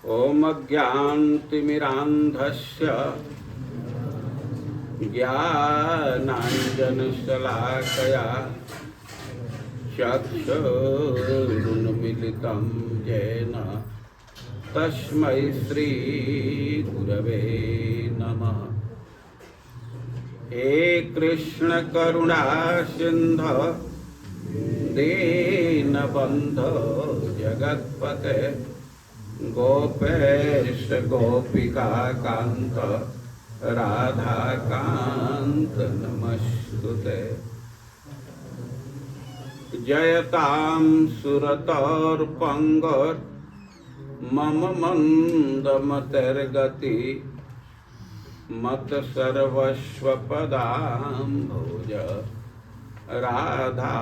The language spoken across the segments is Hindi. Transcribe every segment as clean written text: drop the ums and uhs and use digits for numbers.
ओम अज्ञानतिमिरान्धस्य ज्ञानाञ्जनशलाकया चक्षुरुन्मीलितं येन तस्मै श्रीगुरवे नमः। हे कृष्ण करुणा सिन्धु दीनबन्धो जगत्पते गोपेश गोपिका कांत राधा कांत नमस्तुते। जयतां सुरतोर्पंगोर मम मंदमतिर्गति मत सर्वस्वपदाम्भोज राधा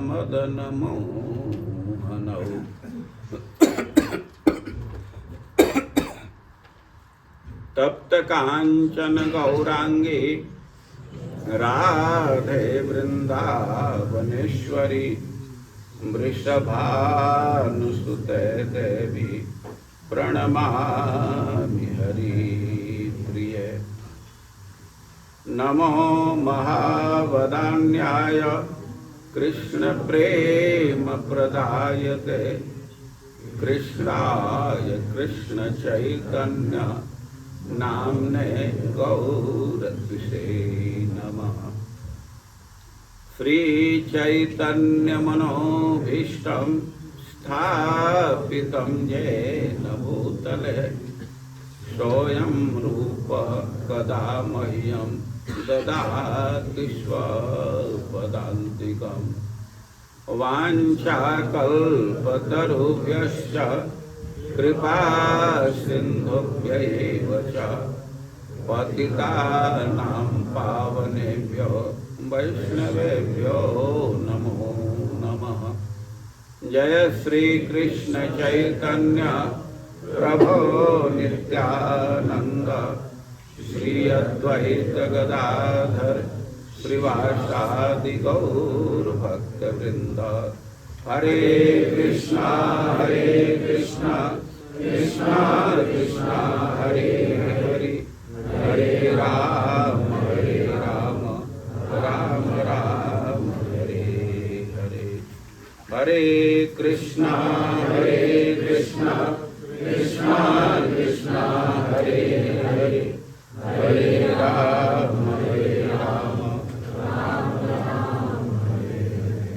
मदन मोहनौ। तप्त कांचन गौरांगी राधे वृंदावनेश्वरी वृषभानुसुते देवी प्रणमामि हरिप्रिये। नमो महावदान्याय कृष्ण प्रेम प्रदायते कृष्णाय कृष्ण चैतन्य नामने गौरत्विषे नमः। श्री चैतन्य मनोभीष्टं स्थापितं येन भूतले स्वयं रूप कदा मह्यं ददाति स्वपदान्तिकम्। वाञ्छाकल्पतरुभ्यश्च कृपा सिन्धुभ्यैव च पतितानां पावनेभ्यो वैष्णवेभ्यो नमो नमः। जय श्री कृष्ण चैतन्य प्रभो नित्यानंद श्री अद्वैत गदाधर श्रीवासादि गौर भक्तवृंद। हरे कृष्णा कृष्णा कृष्णा हरे हरे हरे राम राम राम हरे हरे। हरे कृष्णा कृष्णा कृष्णा हरे हरे हरे राम राम राम हरे हरे।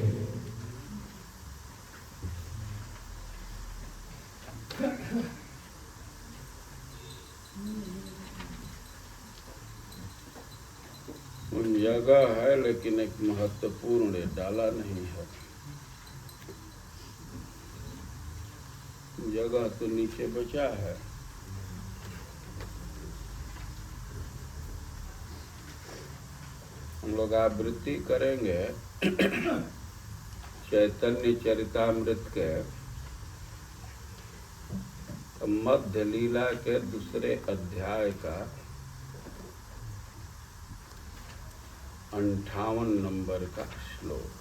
जगह है लेकिन एक महत्वपूर्ण डाला नहीं है। जगह तो नीचे बचा है। हम लोग आवृत्ति करेंगे चैतन्य चरितामृत के मध्य लीला के दूसरे अध्याय का 58 नंबर का श्लोक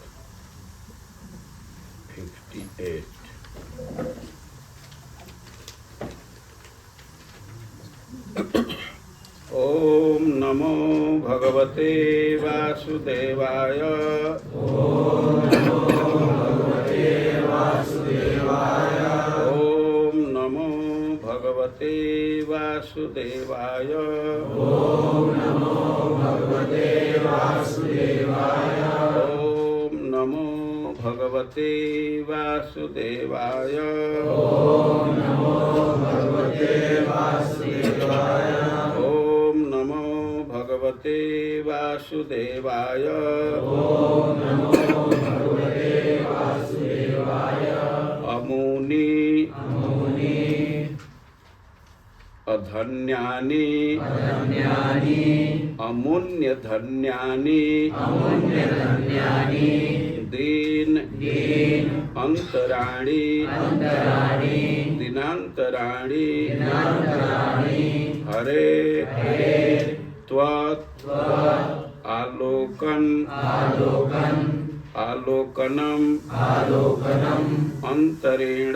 58। ओम नमो भगवते वासुदेवाय। ओम नमो भगवते वासुदेवाय। ओम नमो भगवते वासुदेवाय। ओम नमो भगवते वासुदेवाय। ओम नमो भगवते वासुदेवाय। ओम नमो भगवते वासुदेवाय। ओम नमो भगवते वासुदेवाय। ओम नमो भगवते वासुदेवाय। अमुनि अधन्यानि अमुन्य धन्यानि दीन अंतराणि दिनांतराणि हरे त्वत् आलोकनम अंतरेण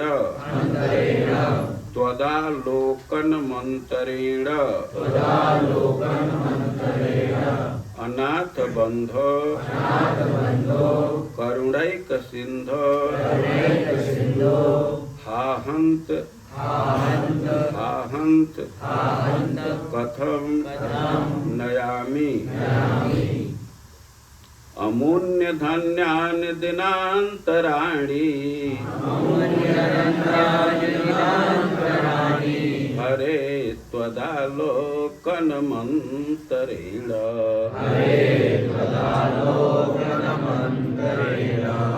त्वदालोकन मंत्रेण अनाथ बंधो करुणैक सिंधो हाहंत कथम नयामि अमूल्य धन्यानि दिनांतराणि हरे त्वदालोकन मंत्रेण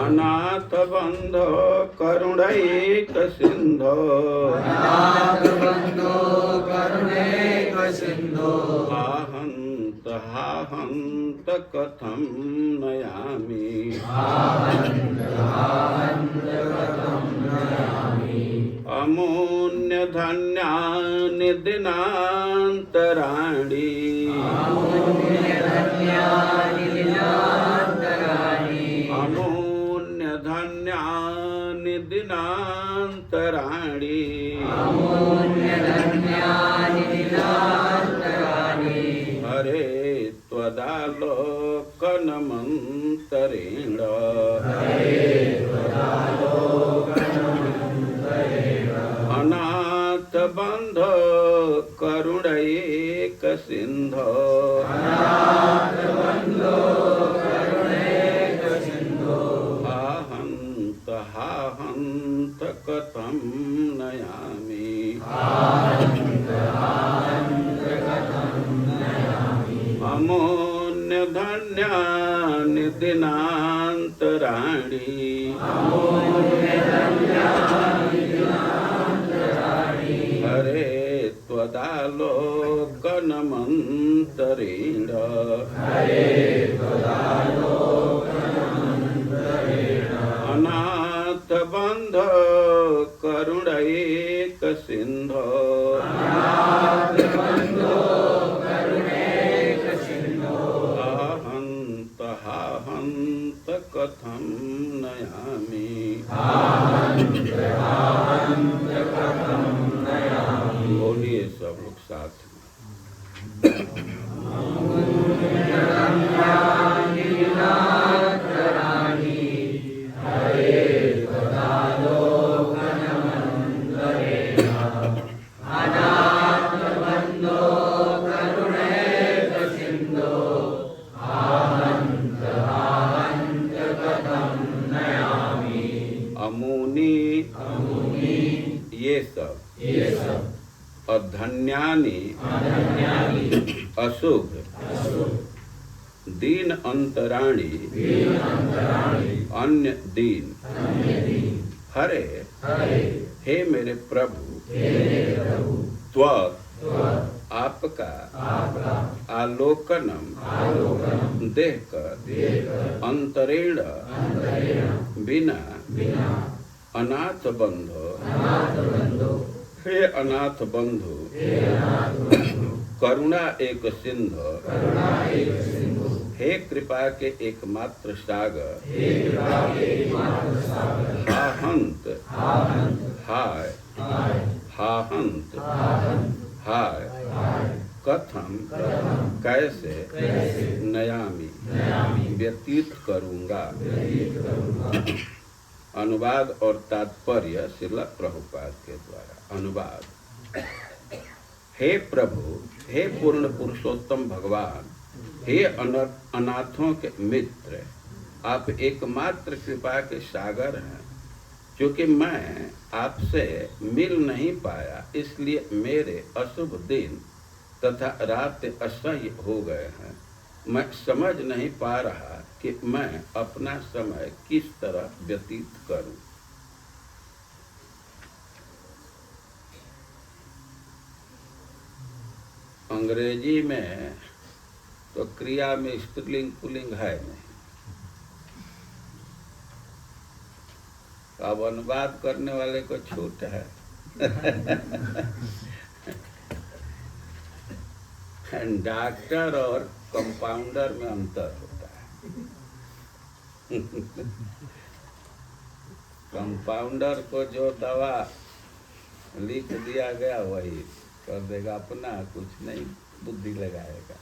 अनाथ बंधो करुणैक सिंधो हाहंत कथम नयामि अमूल्य धन्यानि दिनांतराणि अमूल्य धन्यानि दिनांतराणि हरे त्वदालोकन मंत्रेण अनाथ बंधो करुणैक सिंधो हाहंत कथम नयामि अमूल्य धन्यानि दिनांतराणि हरे त्वदालोकन मंत्रेण अनाथ बंधो करुणैक सिंधो हाहंत कथम नयामि बोलिए सब लोग साथ धन्यानि अशुभ दीन अंतराणि अन्य दीन हरे हे मेरे प्रभु त्व आपका आलोकनम देखकर अंतरेण बिना अनाथ बंधो हे अनाथ बंधु करुणा एक सिंधु हे कृपा के एकमात्र सागर हाहंत हाय हाहंत हाय कथम कैसे नयामि व्यतीत करूंगा। अनुवाद और तात्पर्य श्रील प्रभुपाद के द्वारा। अनुवाद। हे प्रभु, हे पूर्ण पुरुषोत्तम भगवान, हे अनाथों के मित्र, आप एकमात्र कृपा के सागर हैं। क्योंकि मैं आपसे मिल नहीं पाया, इसलिए मेरे अशुभ दिन तथा रात असह्य हो गए हैं। मैं समझ नहीं पा रहा कि मैं अपना समय किस तरह व्यतीत करूं। अंग्रेजी में तो क्रिया में स्त्रीलिंग पुल्लिंग है नहीं। अब अनुवाद करने वाले को छूट है। डॉक्टर और कंपाउंडर में अंतर होता है। कंपाउंडर को जो दवा लिख दिया गया वही कर देगा, अपना कुछ नहीं बुद्धि लगाएगा।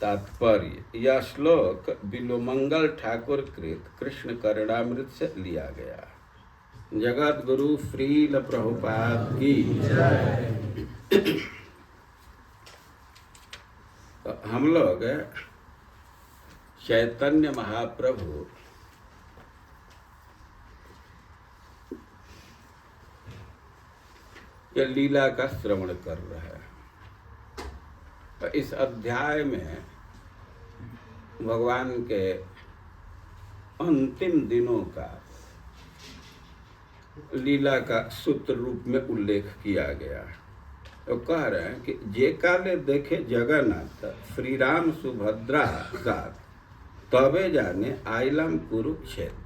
तात्पर्य, यह श्लोक बिलोमंगल ठाकुर कृत कृष्ण करुणामृत से लिया गया। जगत गुरु श्रील प्रभुपाद की तो हम लोग चैतन्य महाप्रभु ये लीला का श्रवण कर रहे हैं। तो इस अध्याय में भगवान के अंतिम दिनों का लीला का सूत्र रूप में उल्लेख किया गया। तो कह रहे हैं कि जे काले देखे जगन्नाथ श्री राम सुभद्रा साथ तबे जाने आइलम कुरुक्षेत्र।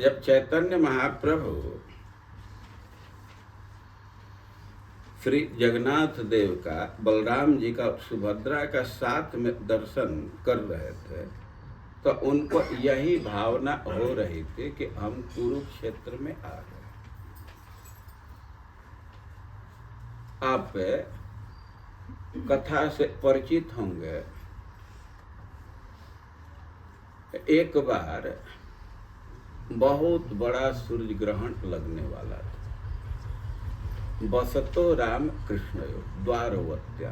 जब चैतन्य महाप्रभु श्री जगन्नाथ देव का, बलराम जी का, सुभद्रा का साथ में दर्शन कर रहे थे, तो उनको यही भावना हो रही थी कि हम कुरुक्षेत्र में आ गए। आप कथा से परिचित होंगे। एक बार बहुत बड़ा सूर्य ग्रहण लगने वाला था। बसतो राम कृष्ण द्वारवत्या।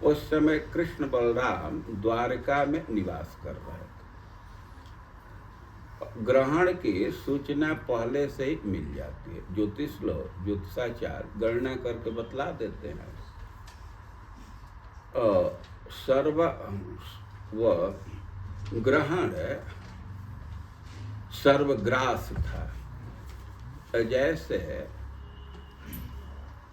उस समय कृष्ण बलराम द्वारका में निवास कर रहे थे। ग्रहण की सूचना पहले से ही मिल जाती है। ज्योतिष लोग, ज्योतिषाचार गणना करके बतला देते हैं। सर्व व ग्रहण सर्वग्रास था। जैसे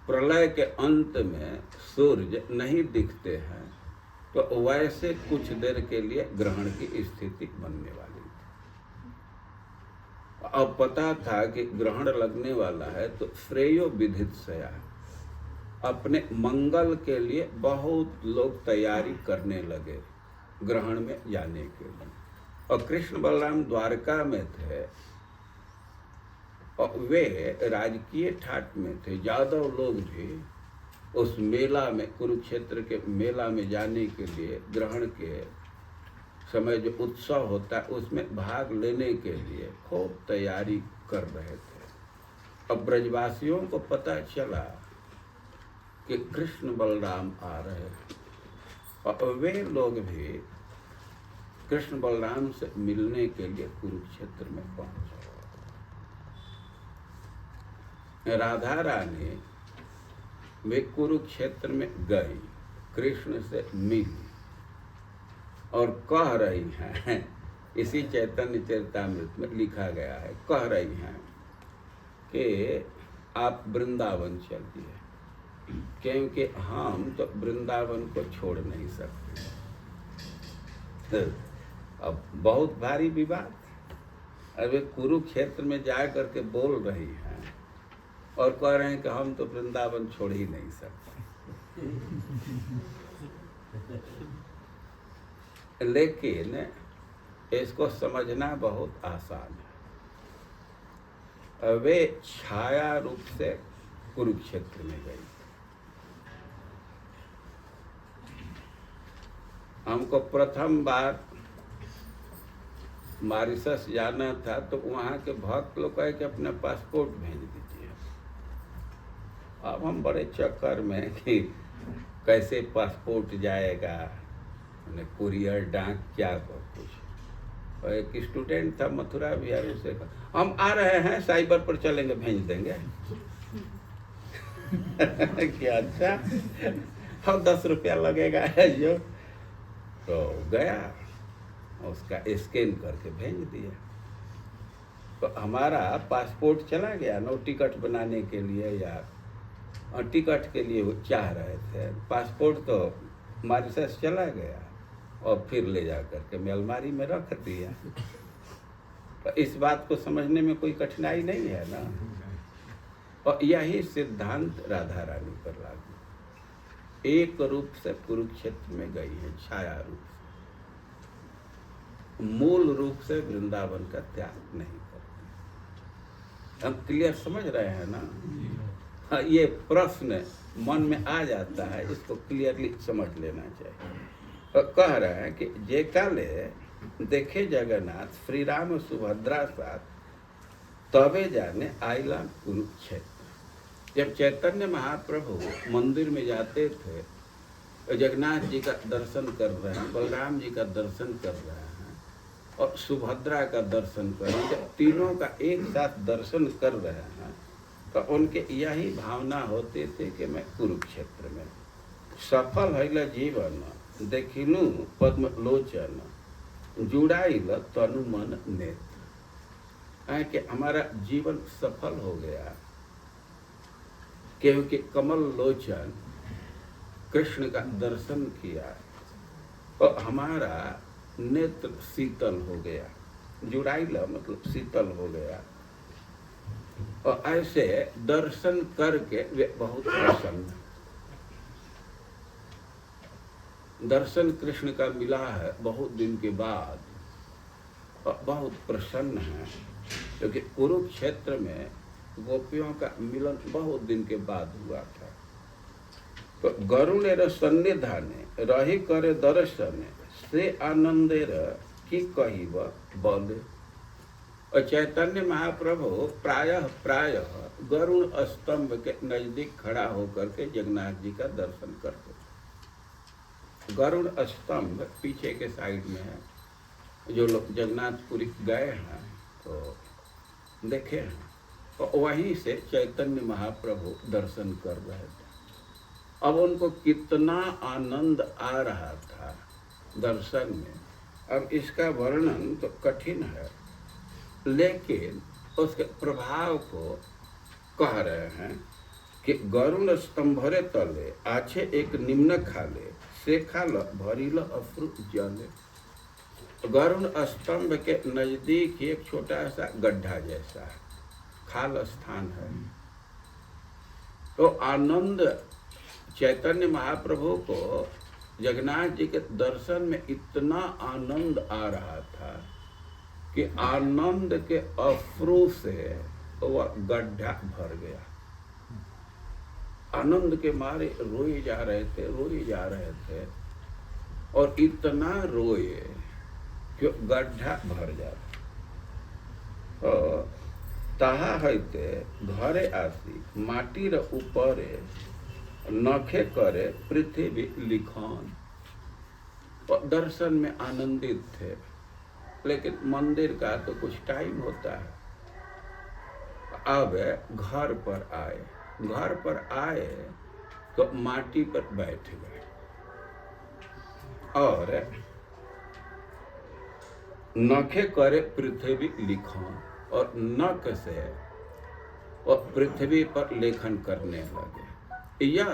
प्रलय के अंत में सूर्य नहीं दिखते हैं, तो वैसे कुछ देर के लिए ग्रहण की स्थिति बनने वाली थी। अब पता था कि ग्रहण लगने वाला है, तो श्रेयो विधित सया, अपने मंगल के लिए बहुत लोग तैयारी करने लगे ग्रहण में जाने के लिए। और कृष्ण बलराम द्वारका में थे और वे राजकीय ठाट में थे। यादव लोग भी उस मेला में, कुरुक्षेत्र के मेला में जाने के लिए, ग्रहण के समय जो उत्सव होता है उसमें भाग लेने के लिए खूब तैयारी कर रहे थे। अब ब्रजवासियों को पता चला कि कृष्ण बलराम आ रहे हैं, और वे लोग भी कृष्ण बलराम से मिलने के लिए कुरुक्षेत्र में पहुंचे। राधा रानी वे कुरुक्षेत्र में गई, कृष्ण से मिली और कह रही हैं, इसी चैतन्य चरितामृत में लिखा गया है, कह रही हैं कि आप वृंदावन चलिए, क्योंकि हम तो वृंदावन को छोड़ नहीं सकते। अब बहुत भारी विवाद। अब वे कुरुक्षेत्र में जा करके बोल रही हैं और कह रहे हैं कि हम तो वृंदावन छोड़ ही नहीं सकते। लेकिन इसको समझना बहुत आसान है। वे छाया रूप से कुरुक्षेत्र में गई। हमको प्रथम बार मॉरिशस जाना था, तो वहाँ के भक्त लोग कहे कि अपना पासपोर्ट भेज दीजिए। अब हम बड़े चक्कर में कि कैसे पासपोर्ट जाएगा, कुरियर, डाक, क्या कुछ। और एक स्टूडेंट था मथुरा बिहार, उसे कहा हम आ रहे हैं, साइबर पर चलेंगे, भेज देंगे। क्या अच्छा, हम 10 रुपया लगेगा जो। तो गया, उसका स्कैन करके भेज दिया, तो हमारा पासपोर्ट चला गया। नो टिकट बनाने के लिए या टिकट के लिए वो चाह रहे थे, पासपोर्ट तो मॉरिशस चला गया और फिर ले जा करके मैं अलमारी में रख दिया। तो इस बात को समझने में कोई कठिनाई नहीं है ना। और यही सिद्धांत राधा रानी पर लागू। एक रूप से कुरुक्षेत्र में गई है, छाया रूप से। मूल रूप से वृंदावन का त्याग नहीं करते। हम क्लियर समझ रहे हैं ना? हाँ, ये प्रश्न मन में आ जाता है, इसको क्लियरली समझ लेना चाहिए। और कह रहे हैं कि जे काले देखे जगन्नाथ श्री राम सुभद्रा साथ तबे जाने आइला कुरुक्षेत्र। जब चैतन्य महाप्रभु मंदिर में जाते थे, जगन्नाथ जी का दर्शन कर रहे हैं, बलराम जी का दर्शन कर रहे हैं और सुभद्रा का दर्शन कर रहे हैं, जब तीनों का एक साथ दर्शन कर रहे हैं तो उनके यही भावना होते थे कि मैं कुरुक्षेत्र में सफल है जीवन देखिनु पद्म लोचन जुड़ाइल तनु मन नेत्र, कि हमारा जीवन सफल हो गया क्योंकि कमल लोचन कृष्ण का दर्शन किया और हमारा नेत्र शीतल हो गया। जुड़ाइला मतलब शीतल हो गया। और ऐसे दर्शन करके वे बहुत प्रसन्न, दर्शन कृष्ण का मिला है बहुत दिन के बाद और बहुत प्रसन्न है, क्योंकि कुरुक्षेत्र में गोपियों का मिलन बहुत दिन के बाद हुआ था। तो गरुणेर सन्निधाने रही करे दर्शन से आनंदेर की कहिब बल। और चैतन्य महाप्रभु प्रायः गरुण स्तंभ के नजदीक खड़ा होकर के जगन्नाथ जी का दर्शन करते। गरुड़ स्तंभ पीछे के साइड में है, जो लोग जगन्नाथपुरी गए हैं तो देखे हैं, तो वहीं से चैतन्य महाप्रभु दर्शन कर रहे थे। अब उनको कितना आनंद आ रहा था दर्शन में, अब इसका वर्णन तो कठिन है, लेकिन उसके प्रभाव को कह रहे हैं कि गरुड़ स्तंभरे तले आछे एक निम्न खाले से खाल भरिल अफ्रु जले। गरुड़ स्तंभ के नजदीक एक छोटा सा गड्ढा जैसा खाल स्थान है। तो आनंद चैतन्य महाप्रभु को जगन्नाथ जी के दर्शन में इतना आनंद आ रहा था कि आनंद के अफ्रू से वह गड्ढा भर गया। आनंद के मारे रोए जा रहे थे और इतना रोए कि गड्ढा भर जाता। तो ताहा हईते घरे आसी माटीर ऊपरे नखे करे पृथ्वी लिखन। और दर्शन में आनंदित थे, लेकिन मंदिर का तो कुछ टाइम होता है। अब घर पर आए तो माटी पर बैठ गए और नखे करे पृथ्वी लिखन, और नख से और पृथ्वी पर लेखन करने लगे। यह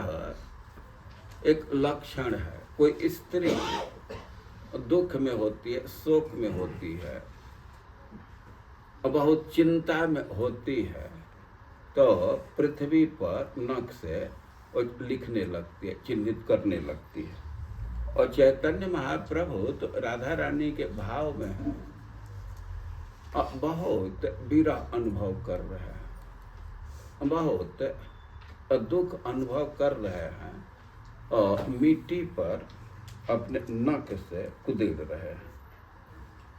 एक लक्षण है। कोई स्त्री दुख में होती है, शोक में होती है, बहुत चिंता में होती है, तो पृथ्वी पर नख से लिखने लगती है, चिन्हित करने लगती है। और चैतन्य महाप्रभु तो राधा रानी के भाव में है, बहुत विरह अनुभव कर रहे हैं, बहुत दुख अनुभव कर रहे हैं और मिट्टी पर अपने नख से कुदेड़ रहे हैं।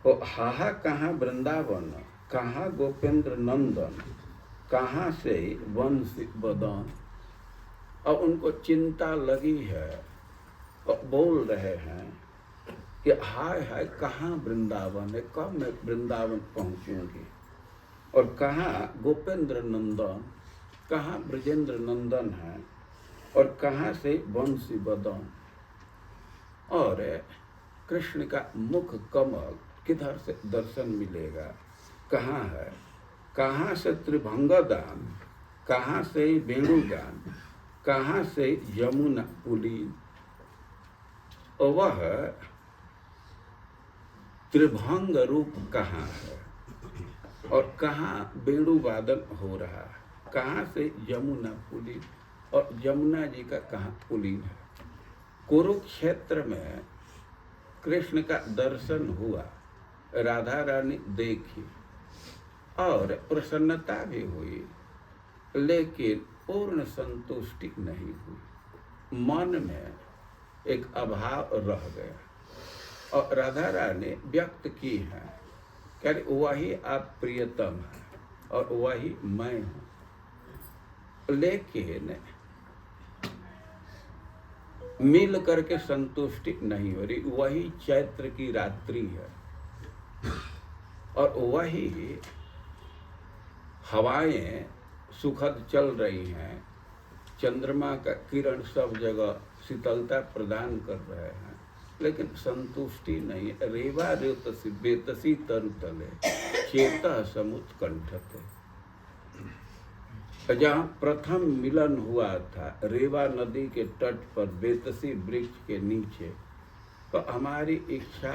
तो हाहा कहाँ वृंदावन, कहाँ गोपेंद्र नंदन, कहाँ से वंशी बदन। और उनको चिंता लगी है और बोल रहे हैं कि हाय हाय कहाँ वृंदावन है, कब मैं वृंदावन पहुँचूंगी, और कहाँ गोपेंद्र नंदन, कहाँ ब्रजेंद्र नंदन है, और कहाँ से वंशी बदन। और कृष्ण का मुख कमल किधर से दर्शन मिलेगा, कहाँ है, कहाँ से त्रिभंग दान, कहाँ से वेणुगान, कहाँ से यमुना पुलीन। और वह त्रिभंग रूप कहाँ है और कहाँ वेणुवादन हो रहा है, कहाँ से यमुना पुलीन, और यमुना जी का कहाँ पुलीन है। कुरुक्षेत्र में कृष्ण का दर्शन हुआ राधा रानी देखी और प्रसन्नता भी हुई, लेकिन पूर्ण संतुष्टि नहीं हुई। मन में एक अभाव रह गया और राधा रानी व्यक्त की है कि वही आप प्रियतम है और वही मैं हूं, लेकिन मिल करके संतुष्टि नहीं हो रही। वही चैत्र की रात्रि है और वही हवाएं सुखद चल रही हैं, चंद्रमा का किरण सब जगह शीतलता प्रदान कर रहे हैं, लेकिन संतुष्टि नहीं है। रेवा रेतसी बेतसी तरु तले चेता समुत्कंठते। जहाँ प्रथम मिलन हुआ था रेवा नदी के तट पर बेतसी वृक्ष के नीचे, तो हमारी इच्छा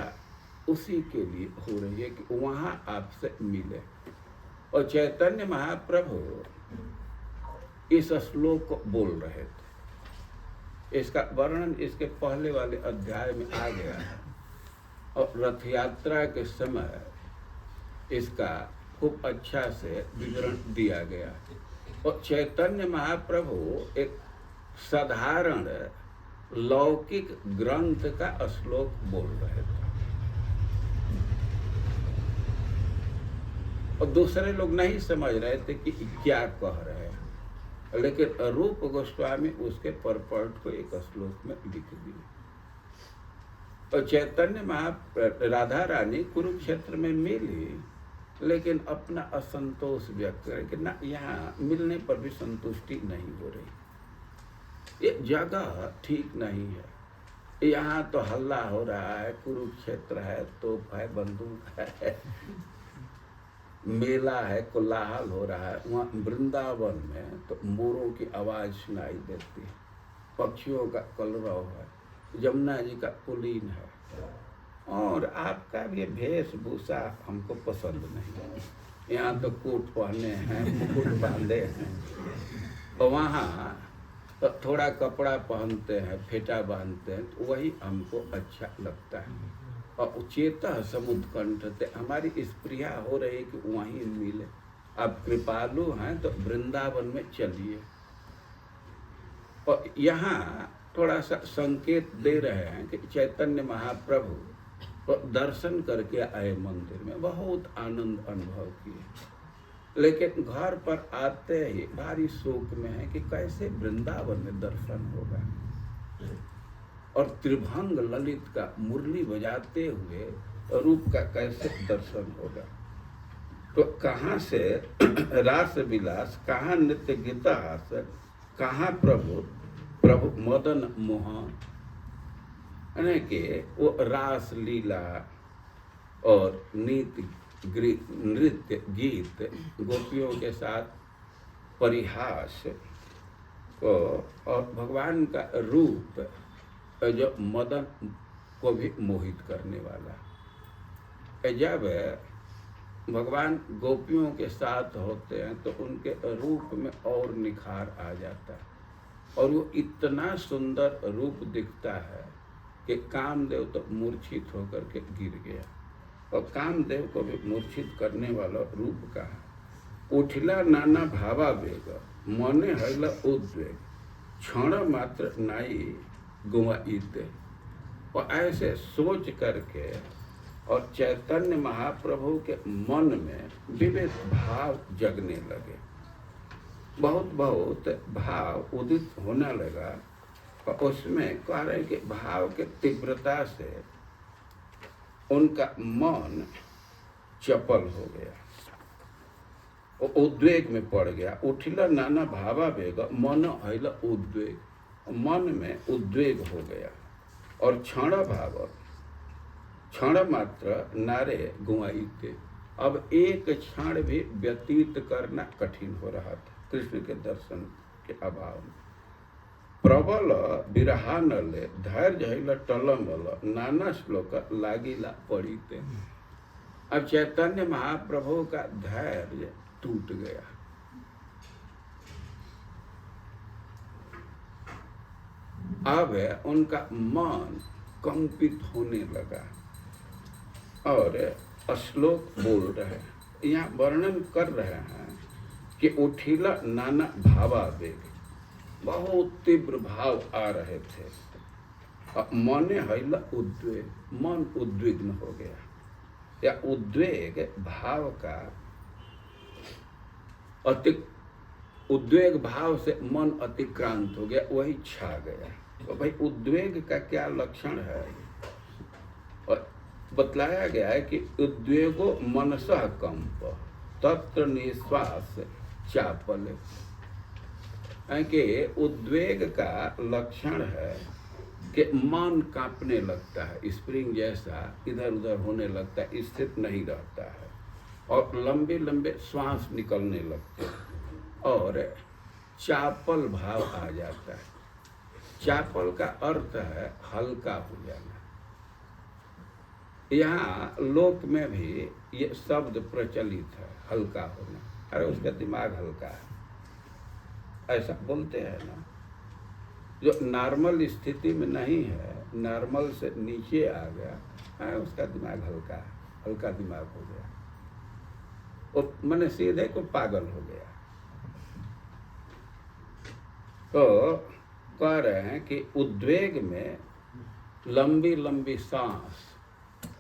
उसी के लिए हो रही है कि वहाँ आपसे मिले। और चैतन्य महाप्रभु इस श्लोक को बोल रहे थे। इसका वर्णन इसके पहले वाले अध्याय में आ गया है और रथ यात्रा के समय इसका खूब अच्छा से विवरण दिया गया। और चैतन्य महाप्रभु एक साधारण लौकिक ग्रंथ का श्लोक बोल रहे थे और दूसरे लोग नहीं समझ रहे थे कि क्या कह रहे हैं, लेकिन रूप गोस्वामी उसके परपर्ट को एक श्लोक में लिख दिए। और चैतन्य राधा रानी कुरुक्षेत्र में मिली, लेकिन अपना असंतोष व्यक्त करे कि ना यहाँ मिलने पर भी संतुष्टि नहीं हो रही, ये जगह ठीक नहीं है, यहाँ तो हल्ला हो रहा है, कुरुक्षेत्र है, तोप है, बंदूक है, मेला है, कोलाहल हो रहा है। वहाँ वृंदावन में तो मोरों की आवाज़ सुनाई देती है, पक्षियों का कलरव है, यमुना जी का पुलीन है, और आपका भी वेशभूषा हमको पसंद नहीं है। यहाँ तो कोट पहने हैं, मुकुट बांधे हैं, और वहाँ तो थोड़ा कपड़ा पहनते हैं, फेटा बांधते हैं, तो वही हमको अच्छा लगता है। और चेता समुत्कंठते, हमारी स्प्रिया हो रही कि वहीं मिले। आप कृपालु हैं तो वृंदावन में चलिए। और यहाँ थोड़ा सा संकेत दे रहे हैं कि चैतन्य महाप्रभु तो दर्शन करके आए मंदिर में, बहुत आनंद अनुभव किए, लेकिन घर पर आते ही भारी शोक में है कि कैसे वृंदावन में दर्शन होगा और त्रिभंग ललित का मुरली बजाते हुए रूप का कैसे दर्शन होगा। तो कहाँ से रास विलास, कहाँ नित्य गीता हास, कहाँ प्रभु मदन मोहन, यानी कि वो रास लीला और नृत्य गीत, गोपियों के साथ परिहास को, और भगवान का रूप जो मदन को भी मोहित करने वाला। जब भगवान गोपियों के साथ होते हैं तो उनके रूप में और निखार आ जाता है, और वो इतना सुंदर रूप दिखता है कि कामदेव तो मूर्छित होकर के गिर गया। और कामदेव को भी मूर्छित करने वाला रूप का है। उठिला नाना भावा वेग, मने हला उद्वेग, क्षण मात्र नाई गुआईते। और ऐसे सोच करके और चैतन्य महाप्रभु के मन में विविध भाव जगने लगे, बहुत बहुत भाव उदित होने लगा। और उसमें कह रहे कि भाव के तीव्रता से उनका मन चपल हो गया, वो उद्वेग में पड़ गया। उठिला नाना भावा वेग, मन हईल उद्वेग, मन में उद्वेग हो गया। और क्षण मात्र नारे गुआईते, अब एक क्षण भी व्यतीत करना कठिन हो रहा था कृष्ण के दर्शन के अभाव में। प्रबल विरहानले धैर्य हईल टलमल, नाना श्लोक लागिला पड़ीते। अब चैतन्य महाप्रभु का धैर्य टूट गया। अब उनका मन कंपित होने लगा और श्लोक बोल रहे हैं, यहाँ वर्णन कर रहे हैं कि उठिला नाना भावावेग, बहुत तीव्र भाव आ रहे थे। मने हैला उद्वेग, मन उद्विग्न हो गया, या उद्वेग भाव का उद्वेग भाव से मन अतिक्रांत हो गया, वही छा गया। तो भाई उद्वेग का क्या लक्षण है, और बतलाया गया है कि उद्वेगो मनसः कंप तत्र निश्वास चापले, कि उद्वेग का लक्षण है कि मन कांपने लगता है, स्प्रिंग जैसा इधर उधर होने लगता है, स्थिर नहीं रहता है, और लंबे लंबे श्वास निकलने लगते हैं, और चापल भाव आ जाता है। चापल का अर्थ है हल्का हो जाना। यहाँ लोक में भी ये शब्द प्रचलित है, हल्का होना। अरे उसका दिमाग हल्का है, ऐसा बोलते हैं ना। जो नॉर्मल स्थिति में नहीं है, नॉर्मल से नीचे आ गया है, उसका दिमाग हल्का है, हल्का दिमाग हो गया, वो मन सीधे को पागल हो गया। तो कह रहे हैं कि उद्वेग में लंबी लंबी सांस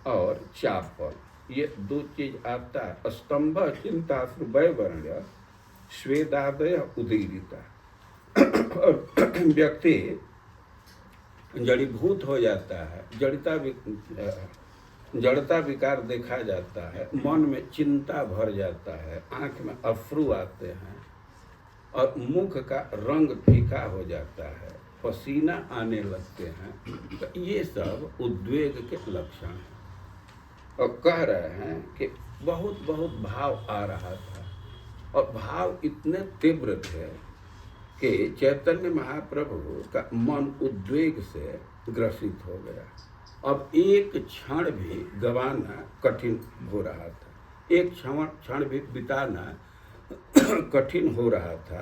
और चापल, ये दो चीज आता है। स्तंभ चिंता वर्ण स्वेदादय उदीरिता, व्यक्ति जड़ीभूत हो जाता है, जड़ता विकार देखा जाता है, मन में चिंता भर जाता है, आंख में अश्रु आते हैं, और मुख का रंग फीका हो जाता है, पसीना आने लगते हैं। तो ये सब उद्वेग के लक्षण हैं। और कह रहे हैं कि बहुत बहुत भाव आ रहा था, और भाव इतने तीव्र थे कि चैतन्य महाप्रभु का मन उद्वेग से ग्रसित हो गया। अब एक क्षण भी गंवाना कठिन हो रहा था, एक क्षण भी बिताना कठिन हो रहा था।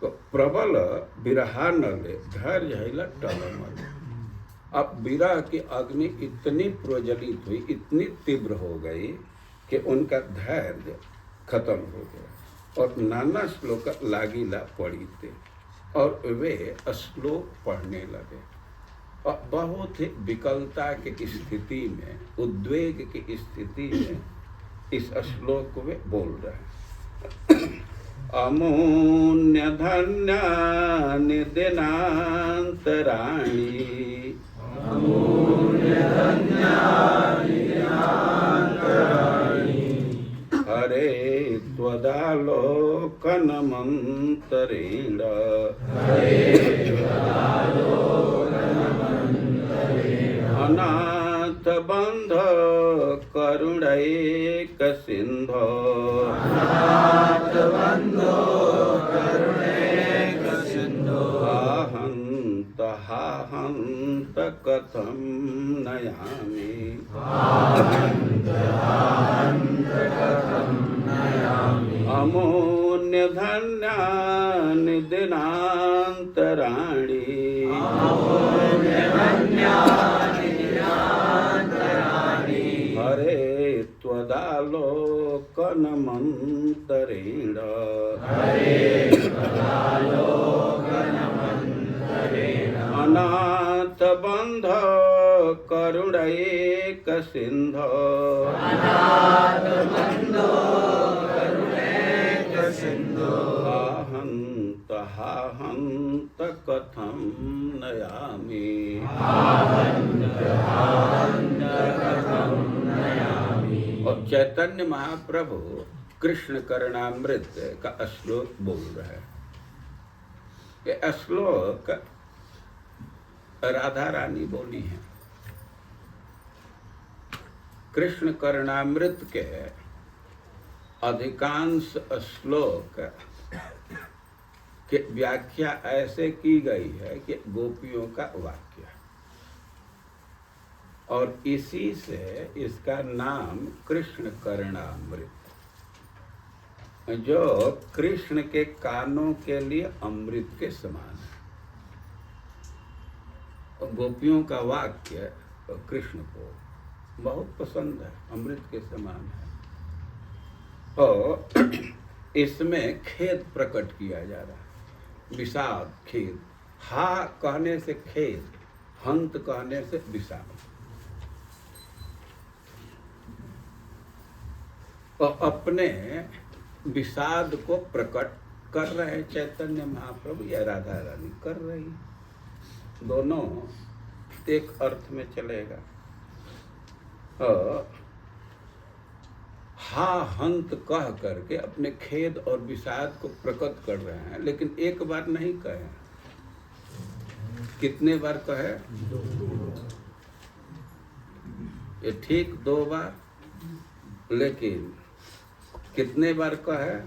तो प्रबल विरहानले धैर्य हैला टलमल, अब विरह की अग्नि इतनी प्रज्वलित हुई, इतनी तीव्र हो गई कि उनका धैर्य खत्म हो गया, और नाना श्लोक लागिला पड़ी थे, और वे श्लोक पढ़ने लगे। और बहुत ही विकलता की स्थिति में, उद्वेग की स्थिति में इस श्लोक को वे बोल रहे हैं। अमून्य धन्या निदिनांतराणी, हरे त्वदालोकनमन्तरेण, अनाथ बंध करुणैक सिंधो, हाहंत कथम नयामि, अमून्य धन्या निदिनांतराणी, हरे त्वदालोकनमन्तरेण, अनाथ बंध करुणैक सिंधो, हाहंत कथम नयामि, और चैतन्य महाप्रभु कृष्ण करणामृत का श्लोक बोल रहे हैं। ये श्लोक राधा रानी बोली है। कृष्ण करणामृत के अधिकांश श्लोक की व्याख्या ऐसे की गई है कि गोपियों का वाक्य, और इसी से इसका नाम कृष्ण करणामृत, जो कृष्ण के कानों के लिए अमृत के समान है। गोपियों का वाक्य कृष्ण को, बहुत पसंद है, अमृत के समान है। और इसमें खेद प्रकट किया जा रहा है, विषाद, खेद। हा कहने से खेद, हंत कहने से विषाद। और अपने विषाद को प्रकट कर रहे हैं चैतन्य महाप्रभु या राधा रानी कर रही, दोनों एक अर्थ में चलेगा। हा हंत कह करके अपने खेद और विषाद को प्रकट कर रहे हैं, लेकिन एक बार नहीं कहे। कितने बार कहे? ये ठीक 2 बार, लेकिन कितने बार कहे?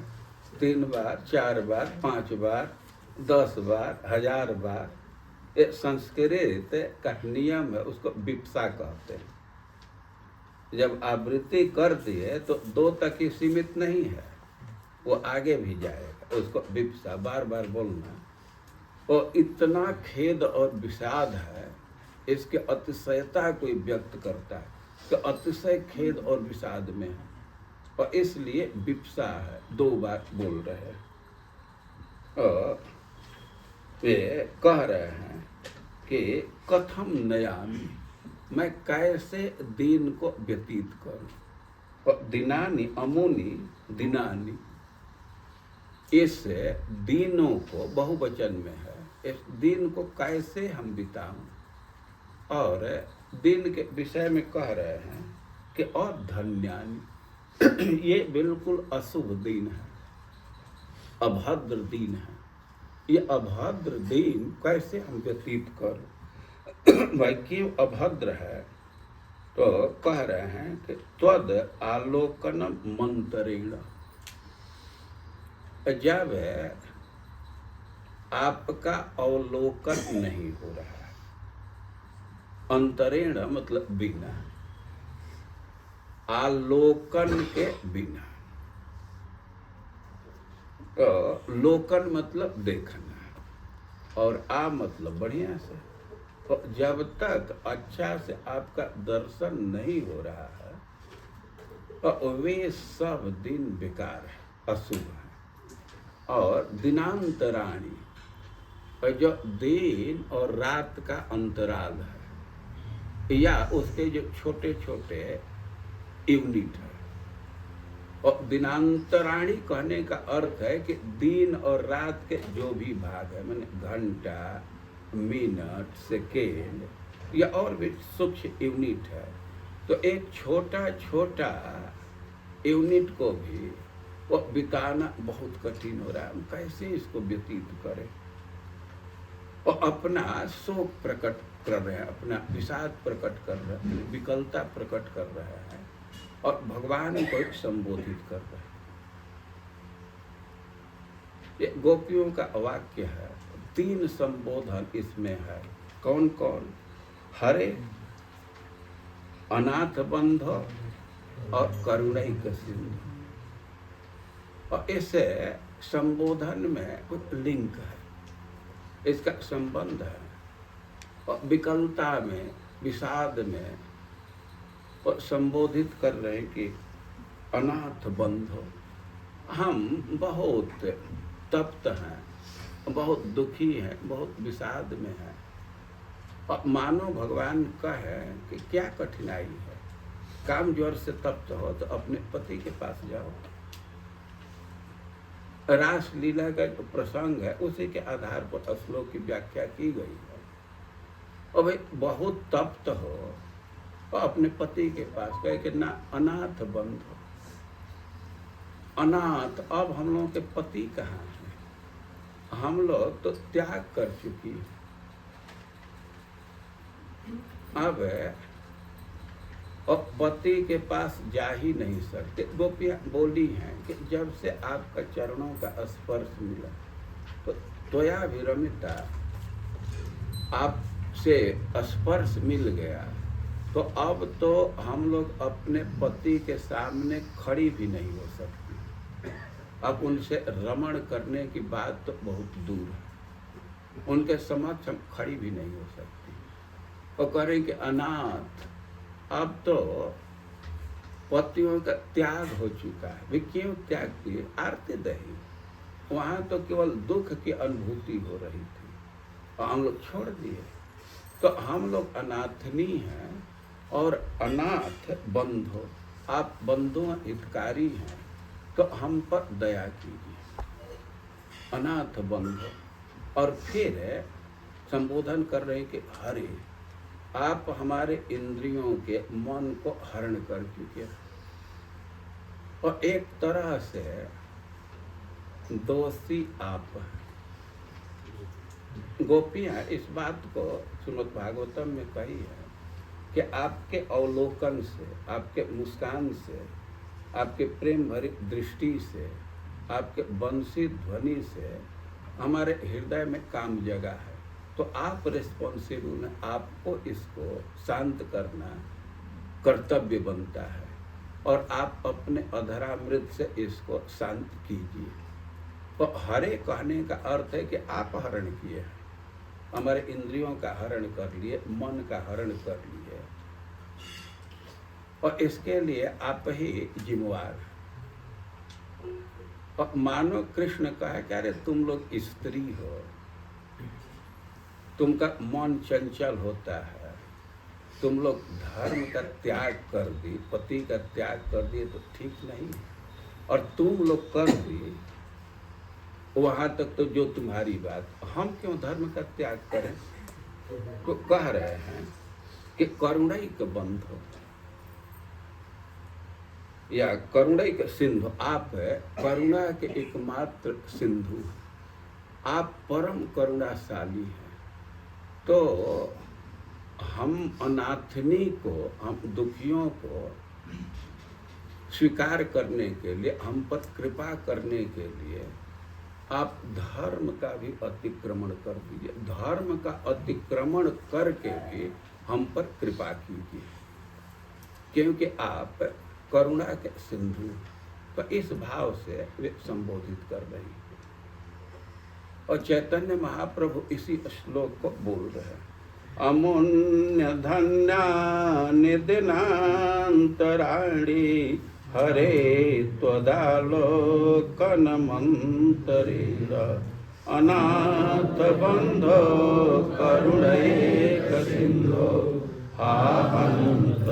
3 बार, 4 बार, 5 बार, 10 बार, 1000 बार। ये संस्कृत का नियम है, उसको विप्सा कहते हैं। जब आवृत्ति करती है तो 2 तक ही सीमित नहीं है, वो आगे भी जाएगा, उसको विप्सा, बार बार बोलना। और इतना खेद और विषाद है, इसके अतिशयता कोई व्यक्त करता है तो अतिशय खेद और विषाद में है, और इसलिए विप्सा है, 2 बार बोल रहे हैं। और वे कह रहे हैं कि कथम नयामि, मैं कैसे दिन को व्यतीत करूं। और दिनानि अमुनि दिनानि, इस दिनों को बहुवचन में है, इस दिन को कैसे हम बिताऊं। और दिन के विषय में कह रहे हैं कि और धन्यानि, ये बिल्कुल अशुभ दिन है, अभद्र दिन है। ये अभद्र दिन कैसे हम व्यतीत करें। भाई क्यों अभद्र है? तो कह रहे हैं कि त्वद आलोकन मंत्रेण, जब आपका अवलोकन नहीं हो रहा है। अंतरेण मतलब बिना, आलोकन के बिना। तो लोकन मतलब देखना, और आ मतलब बढ़िया से। तो जब तक अच्छा से आपका दर्शन नहीं हो रहा है तो वे सब दिन बेकार है, अशुभ है। और दिनांतराणी, जो दिन और रात का अंतराल है, या उसके जो छोटे छोटे यूनिट है। और दिनांतराणी कहने का अर्थ है कि दिन और रात के जो भी भाग है, माने घंटा, मिनट, सेकेंड, या और भी सूक्ष्म यूनिट है, तो एक छोटा छोटा यूनिट को भी वो बिताना बहुत कठिन हो रहा है। हम कैसे इसको व्यतीत करें। और अपना शोक प्रकट कर रहे हैं, अपना विषाद प्रकट कर रहे हैं, विकलता प्रकट कर रहे हैं, और भगवान को संबोधित कर रहे हैं। ये गोपियों का वाक्य है। 3 संबोधन इसमें है। कौन कौन? हरे, अनाथ बंधो और करुणैक सिंधु। और इस संबोधन में कुछ लिंक है, इसका संबंध है। और विकलता में, विषाद में और संबोधित कर रहे हैं कि अनाथ बंधो, हम बहुत तप्त हैं, बहुत दुखी हैं, बहुत विषाद में हैं। और मानो भगवान का है कि क्या कठिनाई है, काम ज्वर से तप्त हो तो अपने पति के पास जाओ। रास लीला का जो प्रसंग है उसी के आधार पर श्लोक की व्याख्या की गई है। और भाई बहुत तप्त हो तो अपने पति के पास गए कि ना, अनाथ बंधो। अनाथ, अब हम लोगों के पति कहाँ हैं? हम लोग तो त्याग कर चुकी हैं। अब पति के पास जा ही नहीं सकते। गोपियाँ बोली हैं कि जब से आपका चरणों का स्पर्श मिला तो त्वया विरमिता, आपसे स्पर्श मिल गया तो अब तो हम लोग अपने पति के सामने खड़ी भी नहीं हो सकती। अब उनसे रमण करने की बात तो बहुत दूर है, उनके समक्ष हम खड़ी भी नहीं हो सकती। और करें कि अनाथ, अब तो पतियों का त्याग हो चुका है। वे क्यों त्याग किए? आरती दही, वहाँ तो केवल दुख की अनुभूति हो रही थी और हम लोग छोड़ दिए। तो हम लोग अनाथनी हैं और अनाथ बंधु, आप बंधु हितकारी हैं तो हम पर दया कीजिए, अनाथ बंधु। और फिर संबोधन कर रहे कि हरे, आप हमारे इंद्रियों के मन को हरण कर चुके और एक तरह से दोषी आप हैं। गोपियाँ इस बात को श्रीमद् भागवतम में कही है कि आपके अवलोकन से, आपके मुस्कान से, आपके प्रेम भरी दृष्टि से, आपके बंसी ध्वनि से हमारे हृदय में काम जगा है। तो आप रिस्पॉन्सिबल हैं, आपको इसको शांत करना कर्तव्य बनता है और आप अपने अधरामृत से इसको शांत कीजिए। तो हरे कहने का अर्थ है कि आप हरण किए हैं, हमारे इंद्रियों का हरण कर लिए, मन का हरण कर लिए और इसके लिए आप ही जिम्मेवार हैं। और मानो कृष्ण कहा कि अरे तुम लोग स्त्री हो, तुमका मन चंचल होता है, तुम लोग धर्म का त्याग कर दी, पति का त्याग कर दिए तो ठीक नहीं है, और तुम लोग कर दी वहां तक तो जो तुम्हारी बात, हम क्यों धर्म का त्याग करें? तो कह रहे हैं कि करुणाई का बंधु या करुणाई का सिंधु, आप है करुणा के एकमात्र सिंधु, आप परम करुणाशाली हैं। तो हम अनाथनी को, हम दुखियों को स्वीकार करने के लिए, हम पर कृपा करने के लिए आप धर्म का भी अतिक्रमण कर दीजिए, धर्म का अतिक्रमण करके भी हम पर कृपा कीजिए, क्योंकि आप करुणा के सिंधु। तो इस भाव से वे संबोधित कर रही हैं। और चैतन्य महाप्रभु इसी श्लोक को बोल रहे हैं, अमुन्य धन्या निदिनांतराणी हरे त्वदालोकन मंतरेण अनाथ बंधो करुणैक सिंधो हा हंत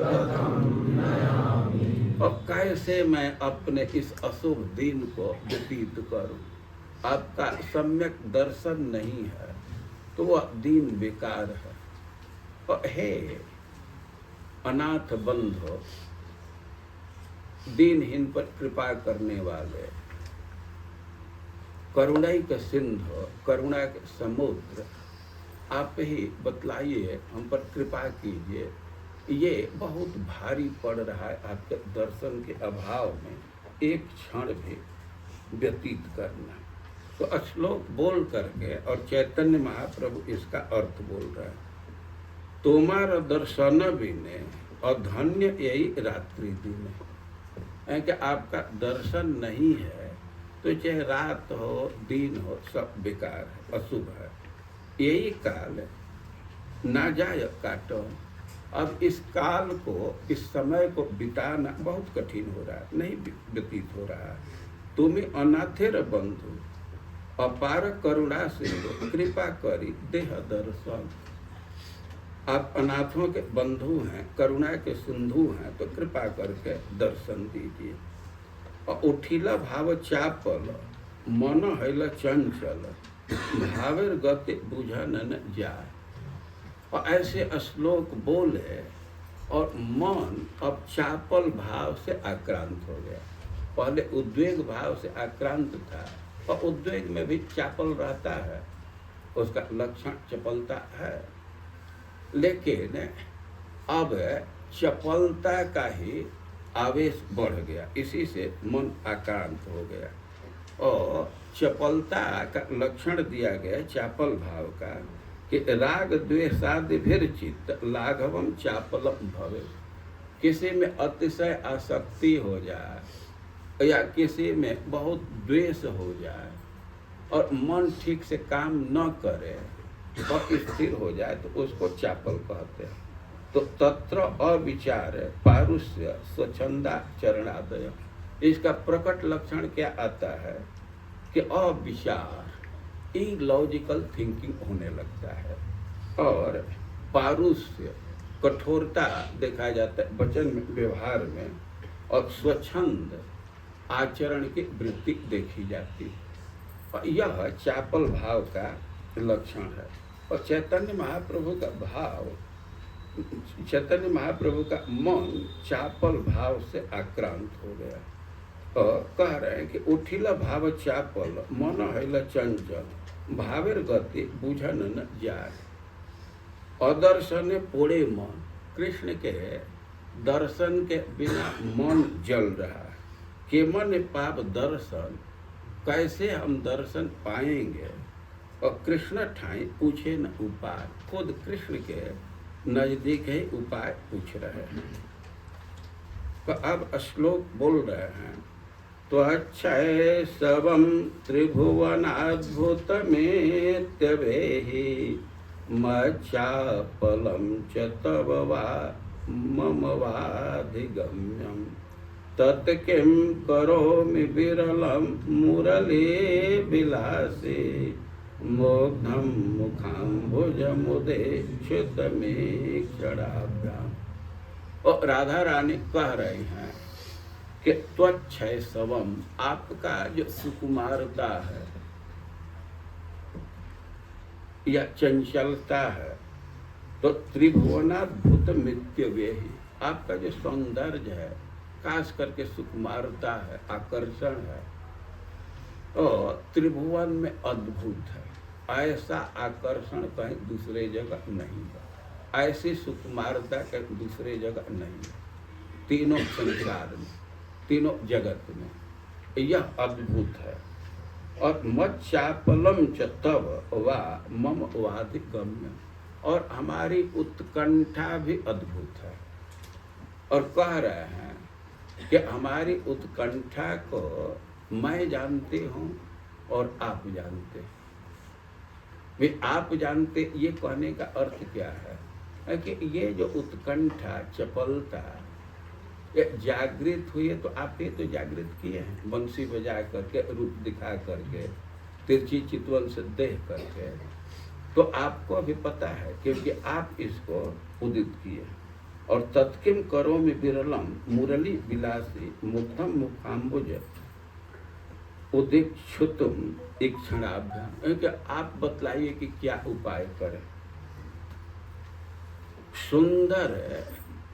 कथम नयामि। और कैसे मैं अपने इस अशुभ दिन को व्यतीत करूं? आपका सम्यक दर्शन नहीं है तो वह दिन बेकार है। और हे अनाथ बंधो, दीनहीन पर कृपा करने वाले, करुणा के सिंधु, करुणा के समुद्र, आप ही बतलाइए, हम पर कृपा कीजिए। ये बहुत भारी पड़ रहा है आपके दर्शन के अभाव में एक क्षण भी व्यतीत करना। तो श्लोक बोल करके और चैतन्य महाप्रभु इसका अर्थ बोल रहा है, तुम्हारा दर्शन बिने और धन्य यही रात्रि दिन है। कि आपका दर्शन नहीं है तो चाहे रात हो दिन हो सब बेकार है, अशुभ है। यही काल ना जाए काटो। अब इस काल को, इस समय को बिताना बहुत कठिन हो रहा है, नहीं व्यतीत हो रहा है। तुम्हें अनाथेर बंधु अपार करुणा से कृपा करी देह दर्शन। आप अनाथों के बंधु हैं, करुणा के सिंधु हैं, तो कृपा करके दर्शन दीजिए। और उठिला भाव चापल मन हैल चंचल भावेर गति बुझन न जाए। और ऐसे श्लोक बोले और मन अब चापल भाव से आक्रांत हो गया। पहले उद्वेग भाव से आक्रांत था और उद्वेग में भी चापल रहता है, उसका लक्षण चपलता है। लेकिन अब चपलता का ही आवेश बढ़ गया, इसी से मन आक्रांत हो गया। और चपलता का लक्षण दिया गया चापल भाव का कि राग द्वेषादि चित्त लाघवम चापलम भवे। किसी में अतिशय आसक्ति हो जाए या किसी में बहुत द्वेष हो जाए और मन ठीक से काम न करे और स्थिर हो जाए तो उसको चापल कहते हैं। तो तत्र अविचार पारुष्य स्वच्छंदा चरणादय, इसका प्रकट लक्षण क्या आता है कि अविचार इलॉजिकल थिंकिंग होने लगता है, और पारुष्य कठोरता देखा जाता है वचन व्यवहार में, और स्वच्छंद आचरण की वृत्ति देखी जाती है। और यह चापल भाव का लक्षण है। और चैतन्य महाप्रभु का भाव, चैतन्य महाप्रभु का मन चापल भाव से आक्रांत हो गया, और कह रहे हैं कि उठिला भाव चापल मन हैल चंचल भावेर गति बुझन न जाए। अदर्शने पोड़े मन, कृष्ण के दर्शन के बिना मन जल रहा है। के मन पाप दर्शन, कैसे हम दर्शन पाएंगे। और कृष्ण ठाई पूछे न उपाय, खुद कृष्ण के नजदीक ही उपाय पूछ रहे हैं। तो अब श्लोक बोल रहे हैं, तो अक्षय सबम त्रिभुवनाद्भुत मेत्यवेहि मच्चापलम च तव वा मम वाधिगम्यम तत्किं करोमि विरलं मुरली विलासे मुग्धं मुखाम्बुजमुदेक्षितमीक्षणाभ्याम्। और राधा रानी कह रही हैं कि त्वच्छय सवम, आपका जो सुकुमारता है या चंचलता है, तो त्रिभुवनाद्भुत मित्यव्ययी, आपका जो सौंदर्य है, खास करके सुकुमारता है, आकर्षण है, और त्रिभुवन में अद्भुत है। ऐसा आकर्षण कहीं दूसरे जगह नहीं है, ऐसी सुकुमारता कहीं दूसरे जगह नहीं है। तीनों संसार में, तीनों जगत में यह अद्भुत है। और मच्चापलम च तव वा मम वाधिगम्य, और हमारी उत्कंठा भी अद्भुत है। और कह रहे हैं कि हमारी उत्कंठा को मैं जानती हूँ और आप जानते हैं। वे आप जानते, ये कहने का अर्थ क्या है कि ये जो उत्कंठा, चपलता, ये जागृत हुई है, तो आप ये तो जागृत किए हैं बंसी बजा करके, रूप दिखा करके, तिरछी चितवन से देख करके, तो आपको अभी पता है क्योंकि आप इसको उदित किए। और तत्किम करोमि विरलम मुरली विलासी मुग्धम मुखाम्बुज उदीक्षुतुम इक्षणाभ्याम, क्योंकि आप बतलाइए कि क्या उपाय करें सुंदर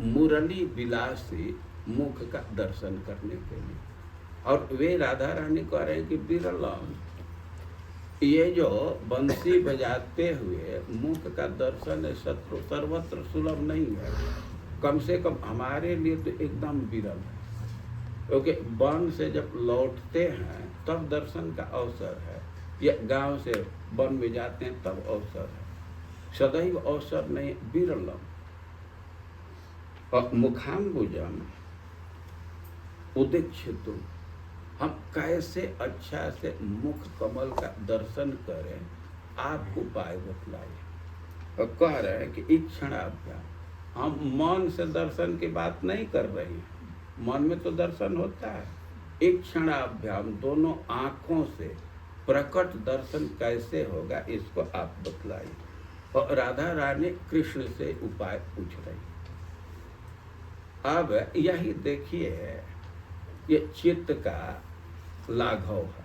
मुरली विलासी मुख का दर्शन करने के लिए। और वे राधा रानी कह रहे हैं कि विरलम, ये जो बंसी बजाते हुए मुख का दर्शन है, सर्वत्र सुलभ नहीं है, कम से कम हमारे लिए तो एकदम विरल है। क्योंकि वन से जब लौटते हैं तब दर्शन का अवसर है, या गांव से वन में जाते हैं तब अवसर है, सदैव अवसर नहीं, विरलम। और मुखाम्बुजम उदीक्षितुम, हम कैसे अच्छा से मुख कमल का दर्शन करें, आप उपाय बतलाइए। और कह रहे हैं कि इक्षणाभ्याम, हम मन से दर्शन की बात नहीं कर रहे हैं, मन में तो दर्शन होता है, इक्षणाभ्याम दोनों आँखों से प्रकट दर्शन कैसे होगा, इसको आप बतलाइए। और राधा रानी कृष्ण से उपाय पूछ रही। अब यही देखिए, ये चित्त का लाघव है।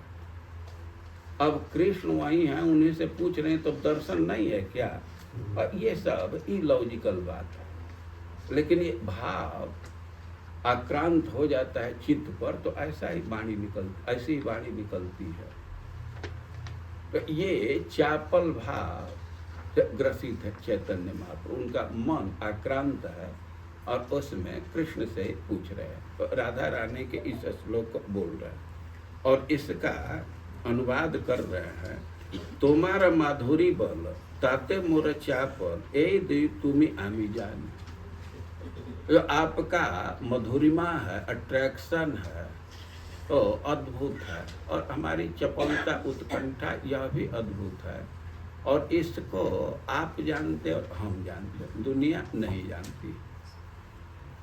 अब कृष्ण वही हैं, उन्हीं से पूछ रहे हैं, तो दर्शन नहीं है क्या? और ये सब इलॉजिकल बात है। लेकिन ये भाव आक्रांत हो जाता है चित्त पर, तो ऐसा ही वाणी ऐसी ही वाणी निकलती है। तो ये चापल भाव ग्रसित है चैतन्य महाप्रभु, उनका मन आक्रांत है, और उसमें कृष्ण से पूछ रहे हैं। तो राधा रानी के इस श्लोक को बोल रहे हैं और इसका अनुवाद कर रहे हैं। तुम्हारा माधुरी बल ताते मोर चापल ए दी तुम्हें आमी जान, जो आपका मधुरिमा है, अट्रैक्शन है, तो अद्भुत है। और हमारी चपलता, उत्कंठा, यह भी अद्भुत है। और इसको आप जानते और हम जानते, दुनिया नहीं जानती।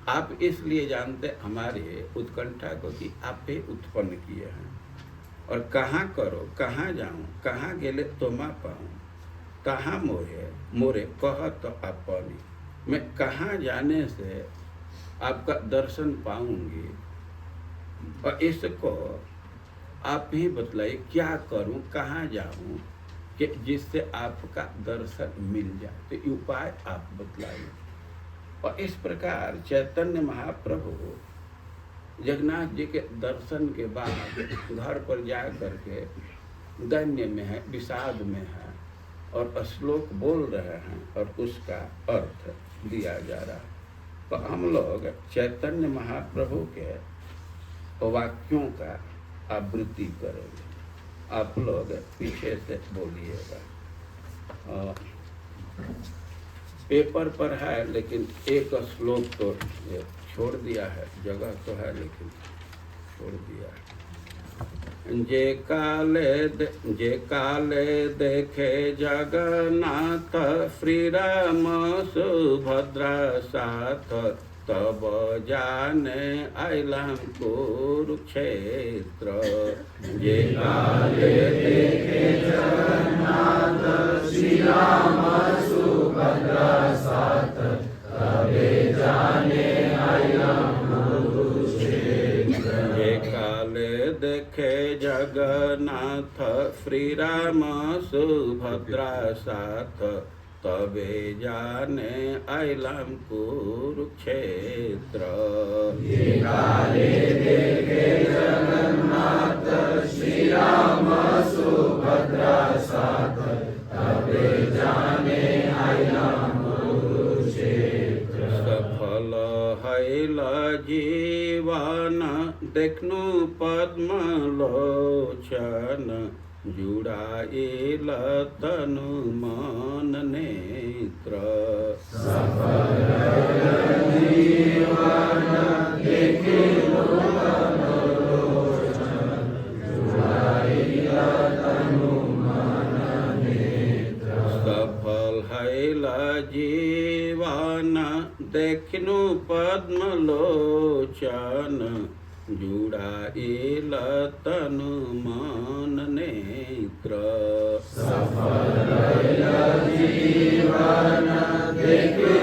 आप इसलिए जानते हमारे उत्कंठा को कि आप ही उत्पन्न किए हैं। और कहाँ करो, कहाँ जाऊँ, कहाँ गेले तो मैं पाऊँ, कहाँ मोहे मोरे कह तो अपनी, मैं कहाँ जाने से आपका दर्शन पाऊंगी। और इसको आप ही बतलाइए, क्या करूं, कहाँ जाऊं कि जिससे आपका दर्शन मिल जाए, तो उपाय आप बतलाइए। और इस प्रकार चैतन्य महाप्रभु जगन्नाथ जी के दर्शन के बाद घर पर जा करके दैन्य में है, विषाद में है, और श्लोक बोल रहे हैं और उसका अर्थ दिया जा रहा है। तो हम लोग चैतन्य महाप्रभु के वाक्यों का आवृत्ति करेंगे। आप लोग पीछे से बोलिएगा। पेपर पर है लेकिन एक श्लोक तो छोड़ दिया है, जगह तो है लेकिन छोड़ दिया है। जे काले देखे जगन्नाथ श्री राम सुभद्रा साथ, तब जाने आइलम कुरुक्षेत्र। जे काले देखे जगन्नाथ श्री राम सुभद्रा साथ, तबे जाने आइलम कुरुक्षेत्र। जे काले देखे जगन्नाथ श्री राम सुभद्रा साथ, तबे जाने आइलम कुरुक्षेत्र। ये काले देखे जगन्नाथ श्री राम सुभद्रा साथ, तबे जाने आइलम कुरुक्षेत्र। सफल हैल जीवन देखनु पद्मलोचन, जुड़ाइल तनु मन नेत्र। सफल जीवन देखनु पद्मलोचन, जुड़ाइल तनु मन नेत्र। सफल हैल जीवन देखनु पद्मलोचन, जुड़ाइल तनु मन नेत्र। सफल जीवन देखनु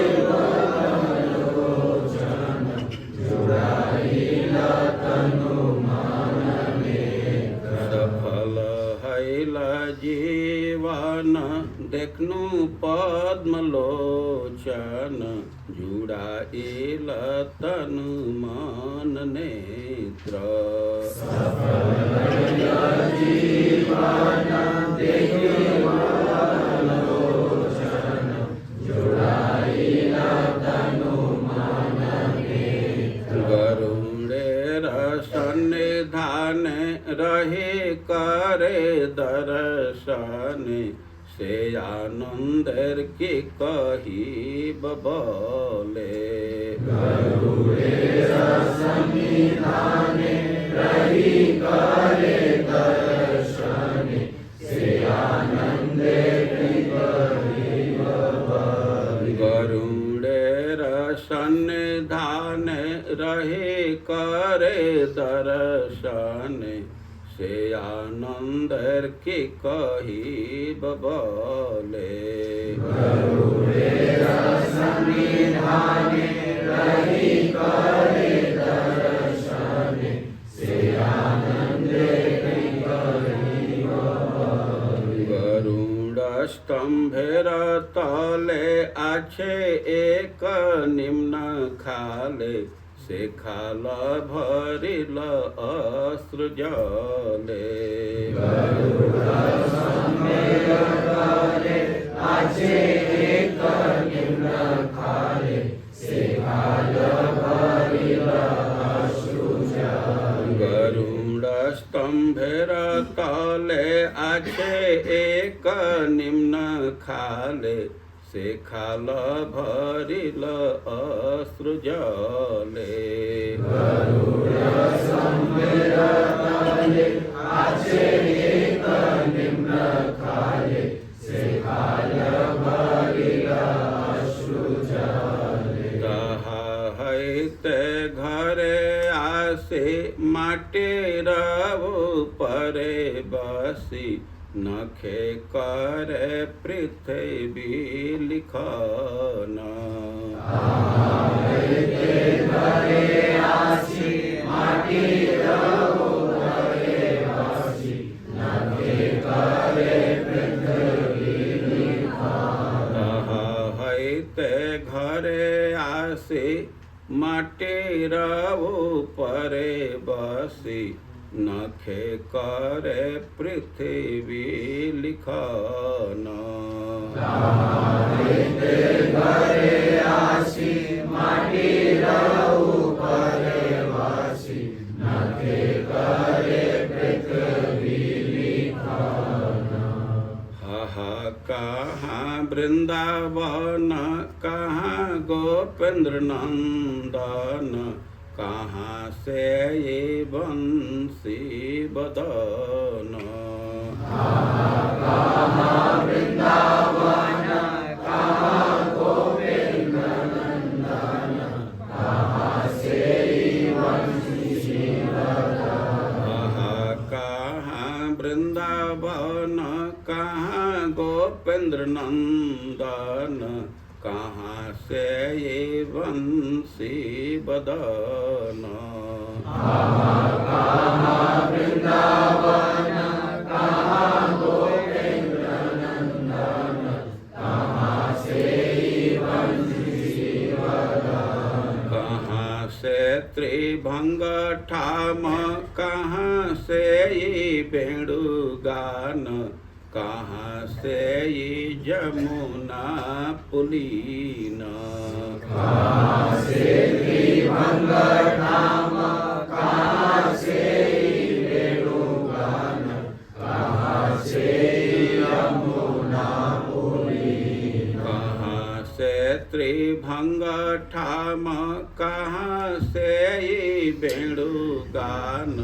पद्मलोचन, जुड़ाइल तनु मन नेत्र। सफल हैल जीवन देखनु पद्मलोचन, जुड़ाइल तनु मन नेत्र। सफल जीवन देखनु पद्मलोचन, जुड़ाइल तनु मन नेत्र। गरुड़ेर सन्निधान रहे करे दर्शन, से आनंदर के कही बबले। गरुड़ेर सन्निधान रही करे दर्शन, से आनंदर के कही बबले। गरुड़ेर सन्निधान रहे करे दर्शन, से आनंदर के कही बबले। गरुड़ेर सन्निधान रही करे दर्शन, से आनंदर के कही बबले। गरुड़ स्तंभेर तले आछे एक निम्न खाले, से खाल भरिल अश्रु जले। गरुड़ स्तंभेर तले आछे एक निम्न खाले, से खाल भरिल अश्रु जले। गरुड़ स्तंभेर तले आछे एक निम्न खाले, से खाल भरिल अश्रु जले। गरुड़ स्तंभेर तले आछे एक निम्न खाले, से घरे आसे माटे रवो परे बसी नखे करे पृथ्वी लिखना घरे आसे माटे रवो परे बसी नखे करे पृथ्वी लिखना घरे आसी माटी रवो परे बसी नखे करे पृथ्वी लिखना कहाँ वृंदावन कहाँ गोपेंद्र नंदन कहाँ से ये बंसी बदन कहाँ वृंदावन कहाँ गोपेंद्र नंदन कहाँ से ये बंसी बदन कहाँ वृंदावन कहाँ गोपेंद्र नंदन कहाँ से ये बंसी बदन कहाँ वृंदावन कहाँ गोपेंद्र नंदन कहाँ से ये बंसी बदन कहाँ से त्रिभंग ठाम कहाँ से ये वेणुगान कहाँ से ये जमुना पुलीन कहाँ से त्रिभंग ठाम कहाँ से वेणुगान कहाँ से जमुना पुलीन कहाँ से त्रिभंग ठाम कहाँ से वेणुगान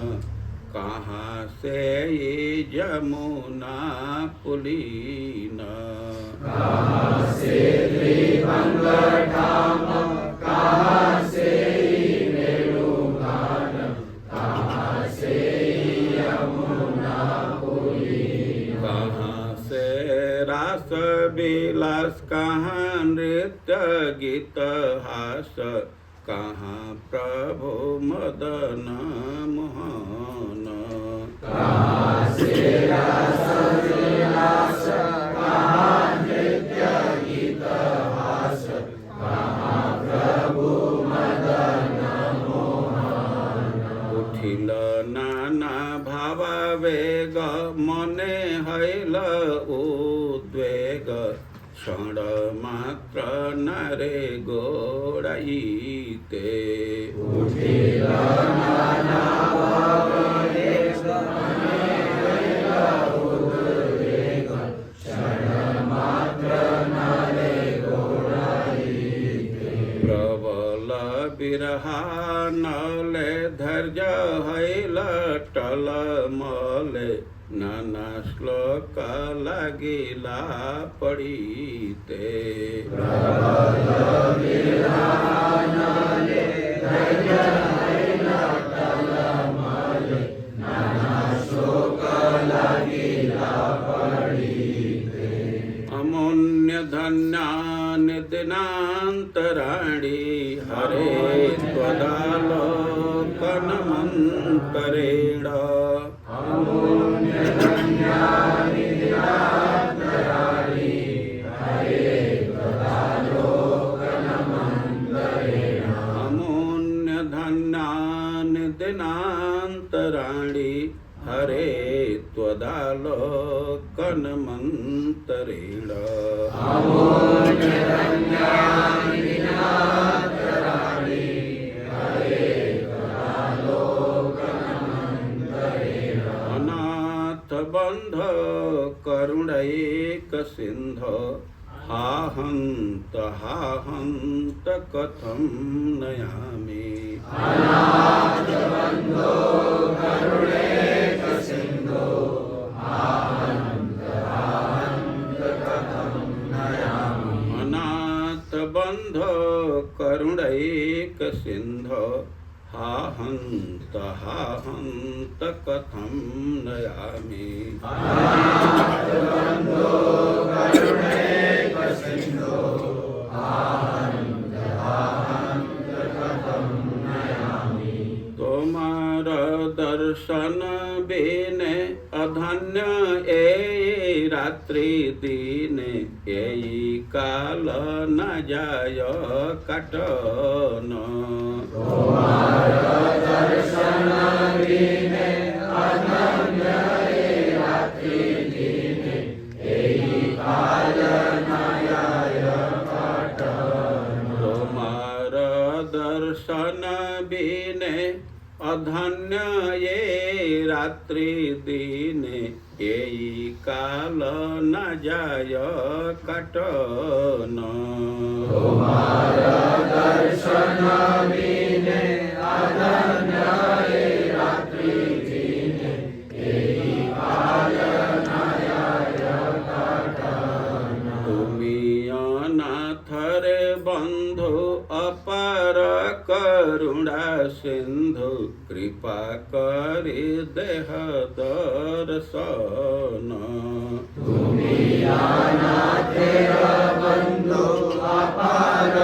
कहाँ से ये जमुना पुलीन कहाँ से त्रिभंग ठाम कहाँ से वेणुगान कहाँ से यमुना पुलीन कहाँ से रास विलास कहाँ नृत्य गीत हास कहाँ प्रभु मदन मोहन कहाँ से रास विलास कहाँ नृत्य गीत हास कहाँ प्रभु मदन मोहन उठिल नाना भावा वेग मने हैल उद्वेग क्षण मात्र नरे गोड़ाईते उठिल नाना भावेग मने हैल उद्वेग क्षण मात्र नरे गोड़ाईते प्रबल बिरहा नले धैर्य हैल टलमले नाना श्लोक लागिला पढ़ीते प्रबल बिरहानले धैर्य हैल टलमले नाना श्लोक लागिला पढ़ीते अमूल्य धन्यानि दिनान्तराणि हरे त्वदालोकनमन्तरेण दिनान्तराणि हरे त्वदालोकनमन्तरेण अनाथ बंध करुणैक सिंधो हा हंत कथं नयामि अनाथ बंधो करुणैक सिंधो हा हंत कथं नयामि अनाथ बंधो करुणैक सिंधो हा हन्त कथं नयामि। तुम्हारा दर्शन बिने अधन्य ए रात्रि दिन, यही काल न जाय कटन। तुम्हारा दर्शन बिने अधन्य ए रात्रि दिन, यही काल न जाय कटन। तुम्हारा दर्शन बिने अधन्य ये रात्रि दिन, यही काल न जाय कटन। तुम्हारा दर्शन बिने अधन्य ये रात्रि दिन, यही काल न जाय कटन। तुमी अनाथ रे बंधु अपार करुणा सिंधु, कृपा करि देह दर्शन। तुमी अनाथ बंधु अपार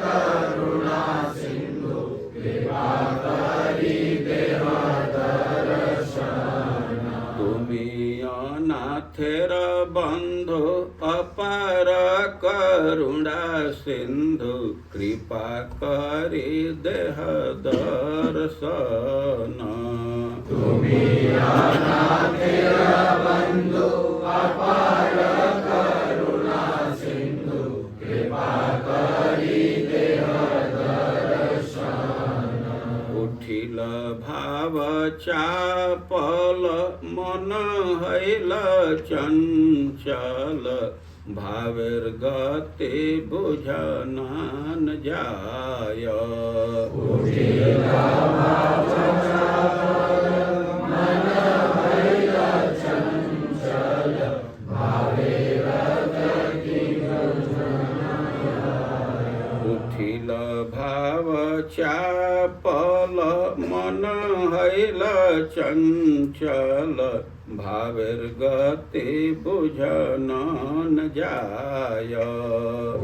करुणा सिंधु, कृपा करि देह दर्शन। तुमी अनाथ बंधु अपार करुणा सिंधु, कृपा करि देह दर्शन। तुमी अनाथ बंधु अपार करुणा सिंधु, कृपा करि देह दर्शन। उठिल भाव चापल मन हैल चंचल, भावेर गति बुझनान जाय। उठिल भाव चापल मन हैल चंचल, भावेर गति बुझनान जाय। उठिल भाव चापल मन हैल चंचल, भावेर गति बुझनान जाय।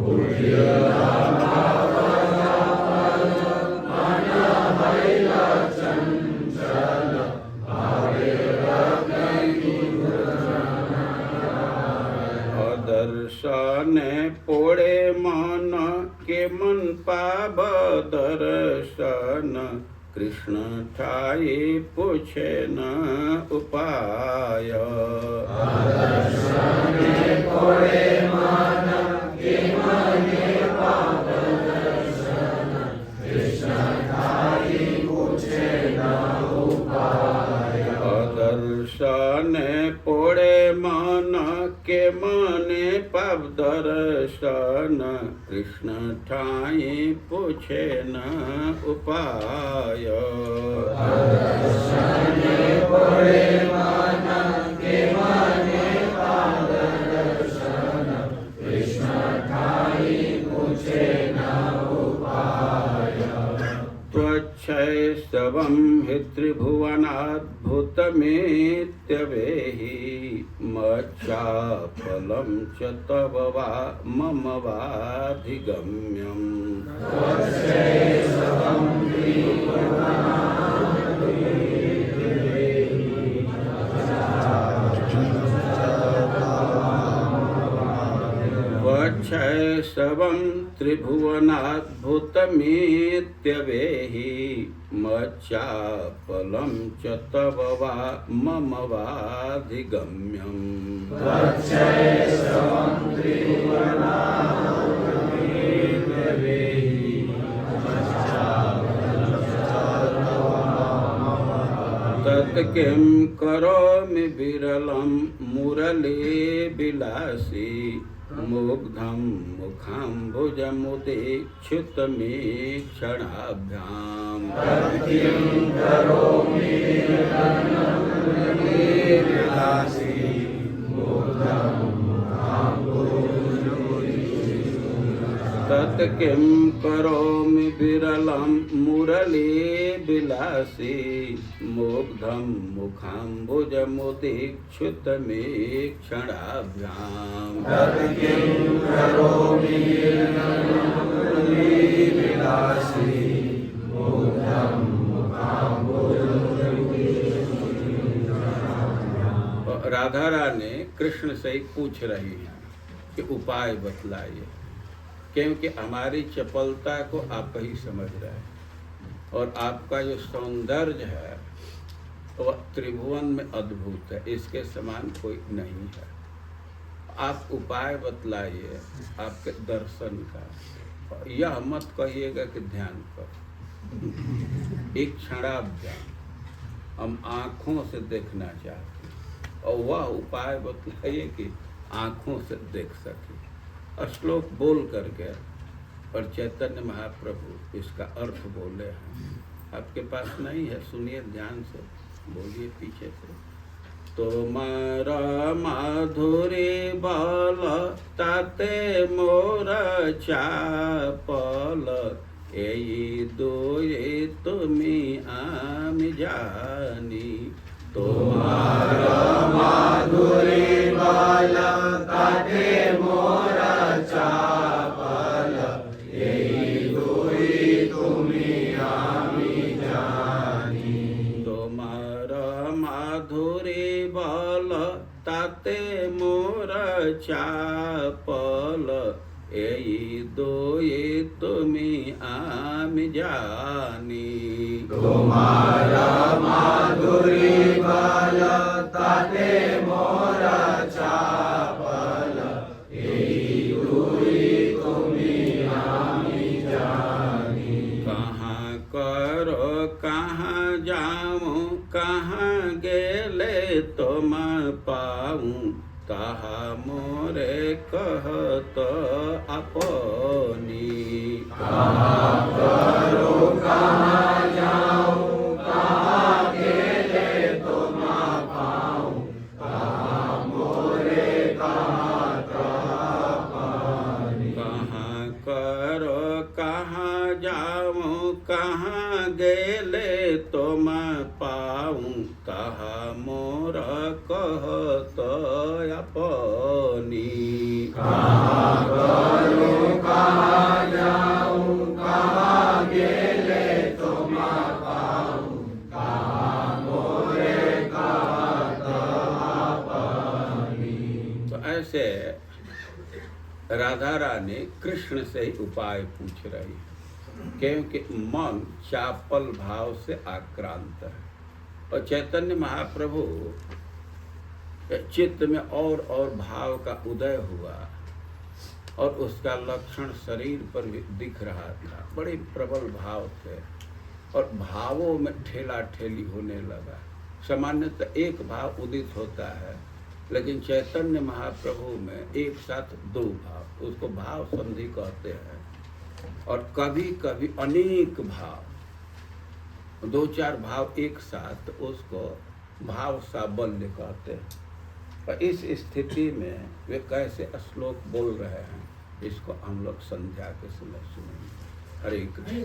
उठिल भाव चापल मन हैल चंचल, भावेर गति बुझनान जाय। अदर्शने पोड़े मन के मन पाव दर्शन, कृष्ण ठाई पूछे न उपाय। दर्शने पोड़े मन के मन पाव दर्शन, कृष्ण ठाई पूछे न उपाय। दर्शने पोड़े मन के मन पाव दर्शन, कृष्ण ठाई पूछे न उपाय। दर्शने पोड़े मन के मन पाव दर्शन, कृष्ण ठाई पूछे न उपाय। त्वच्छै स्तवं हि त्रिभुवनाद्भुतमित्यवेहि, मच्चापलं च तव वा मम वाधिगम्यम्। त्वच्छै स्तवं त्वच्छै स्तवं त्रिभुवनाद्भुतमित्यवेहि, मच्चापलं च तव वा मम वाधिगम्यम्। त्वच्छै स्तवं त्रिभुवनाद्भुतमित्यवेहि, मच्चापलं च तव वा मम वाधिगम्यम्। तत् किं करोमि विरलं मुरलीविलासी, मुग्धं मुखाम्बुजमुदीक्षितमीक्षणाभ्याम्। तत् किं करोमि विरलं मुरलीविलासी, मुग्धं मुखाम्बुजमुदीक्षितमीक्षणाभ्याम्। यत् किं करोमि विरलं मुरली विलासी मुग्धं मुखाम्बुजमुदीक्षितमीक्षणाभ्याम् यत् किं करोमि मुरली विलासी मुग्धं मुखाम्बुजमुदीक्षितमीक्षणाभ्याम्। राधा रानी कृष्ण से ही पूछ रही हैं कि उपाय बतलाइए, क्योंकि हमारी चपलता को आप ही समझ रहे हैं और आपका जो सौंदर्य है वह त्रिभुवन में अद्भुत है, इसके समान कोई नहीं है। आप उपाय बतलाइए आपके दर्शन का। यह मत कहिएगा कि ध्यान कर, एक क्षणाभ्याम हम आँखों से देखना चाहते हैं और वह उपाय बतलाइए कि आँखों से देख सके। श्लोक बोल करके और चैतन्य महाप्रभु इसका अर्थ बोले हैं। आपके पास नहीं है, सुनिए ध्यान से, बोलिए पीछे से। तोमारा माधुरी बाल ताते मोर चापल एई दोये तुमी आम जानी। तुम्हारा माधुरी बाल ताते मोर चापल एई दोई तुमी आमी जानी। तुम्हारा माधुरी बाल ताते मोर चापल एई दोये तुमी आम जानी। तुम्हारा माधुरी बाल ताते मोर चापल एई दोई तुमी आमी जानी। कहाँ करो कहाँ जाऊँ कहाँ गेले तुम पाऊँ कहा मोरे कहत अपनी। कहाँ करो कहाँ जाऊँ कहाँ गेले तुम पाऊँ कहाँ मोरे कहत अपनी। कहाँ करो कहाँ जाऊँ कहाँ गेले तुम पाऊँ कहा मोर कहत अपनी। कहाँ करो कहाँ जाऊँ कहाँ गेले तुम पाऊँ कहाँ मोरे कहत अपनी। तो ऐसे राधा रानी कृष्ण से ही उपाय पूछ रही है, क्योंकि मन चापल भाव से आक्रांत है और चैतन्य महाप्रभु चित्त में और भाव का उदय हुआ और उसका लक्षण शरीर पर भी दिख रहा था। बड़े प्रबल भाव थे और भावों में ठेला ठेली होने लगा। सामान्यतः एक भाव उदित होता है, लेकिन चैतन्य महाप्रभु में एक साथ दो भाव, उसको भाव संधि कहते हैं। और कभी कभी अनेक भाव, दो चार भाव एक साथ, उसको भाव साबल्य कहते हैं। और इस स्थिति में वे कैसे श्लोक बोल रहे हैं, इसको हम लोग संध्या के समय सुनेंगे। हरे कृष्ण।